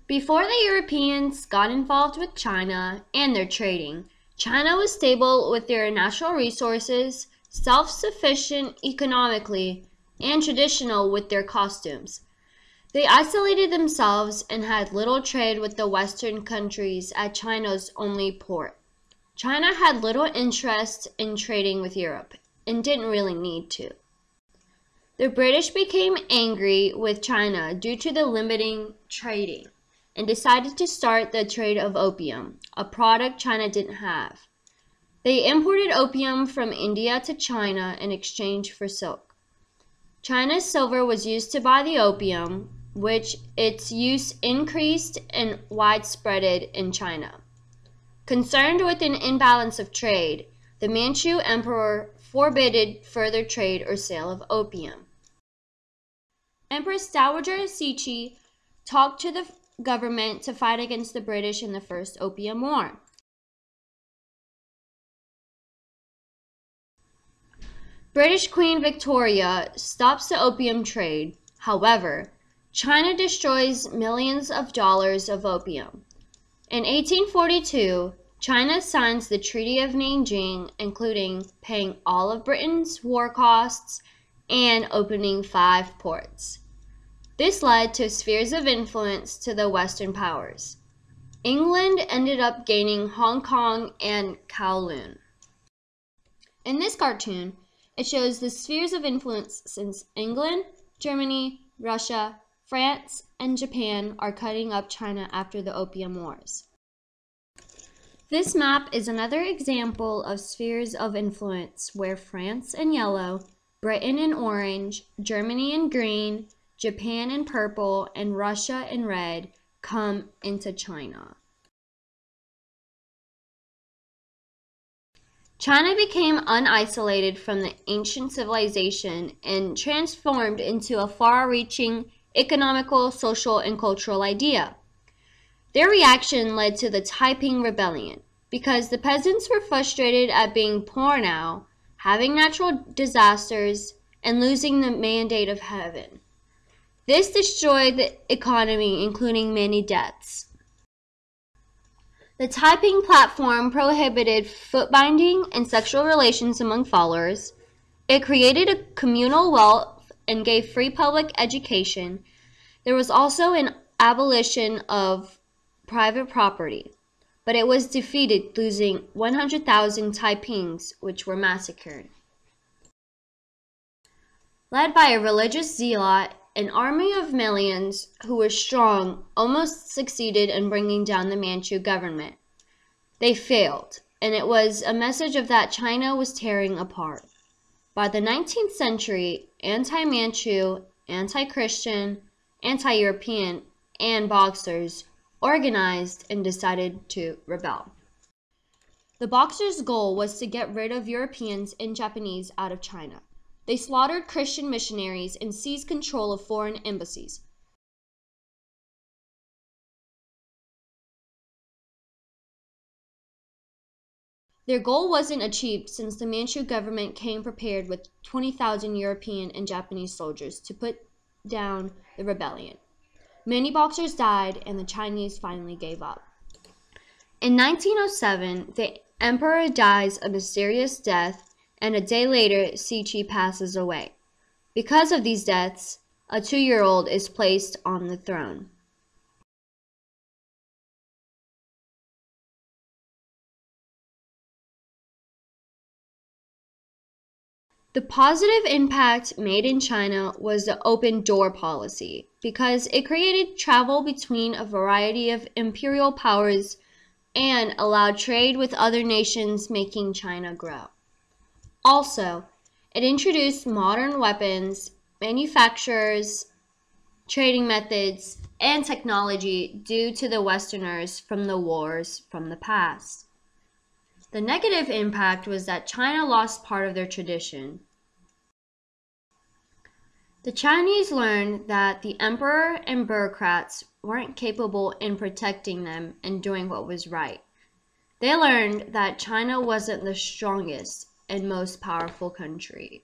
Before the Europeans got involved with China and their trading, China was stable with their natural resources, self-sufficient economically, and traditional with their costumes. They isolated themselves and had little trade with the Western countries at China's only port. China had little interest in trading with Europe and didn't really need to. The British became angry with China due to the limiting trading and decided to start the trade of opium, a product China didn't have. They imported opium from India to China in exchange for silk. China's silver was used to buy the opium, which its use increased and widespread in China. Concerned with an imbalance of trade, the Manchu emperor forbade further trade or sale of opium. Empress Dowager Cixi talked to the government to fight against the British in the First Opium War. British Queen Victoria stops the opium trade. However, China destroys millions of dollars of opium. In 1842, China signs the Treaty of Nanjing, including paying all of Britain's war costs and opening 5 ports. This led to spheres of influence to the Western powers. England ended up gaining Hong Kong and Kowloon. In this cartoon, it shows the spheres of influence since England, Germany, Russia, France, and Japan are cutting up China after the Opium Wars. This map is another example of spheres of influence where France in yellow, Britain in orange, Germany in green, Japan in purple, and Russia in red come into China. China became unisolated from the ancient civilization and transformed into a far-reaching economical, social, and cultural idea. Their reaction led to the Taiping Rebellion, because the peasants were frustrated at being poor now, having natural disasters, and losing the mandate of heaven. This destroyed the economy, including many deaths. The Taiping platform prohibited foot-binding and sexual relations among followers. It created a communal wealth and gave free public education. There was also an abolition of private property, but it was defeated, losing 100,000 Taipings, which were massacred. Led by a religious zealot, an army of millions who were strong almost succeeded in bringing down the Manchu government. They failed, and it was a message of that China was tearing apart. By the 19th century, anti-Manchu, anti-Christian, anti-European, and Boxers organized and decided to rebel. The Boxers' goal was to get rid of Europeans and Japanese out of China. They slaughtered Christian missionaries and seized control of foreign embassies. Their goal wasn't achieved since the Manchu government came prepared with 20,000 European and Japanese soldiers to put down the rebellion. Many Boxers died, and the Chinese finally gave up. In 1907, the emperor dies a mysterious death, and a day later, Cixi passes away. Because of these deaths, a 2-year-old is placed on the throne. The positive impact made in China was the open door policy, because it created travel between a variety of imperial powers and allowed trade with other nations, making China grow. Also, it introduced modern weapons, manufacturers, trading methods, and technology due to the Westerners from the wars from the past. The negative impact was that China lost part of their tradition. The Chinese learned that the emperor and bureaucrats weren't capable in protecting them and doing what was right. They learned that China wasn't the strongest and most powerful country.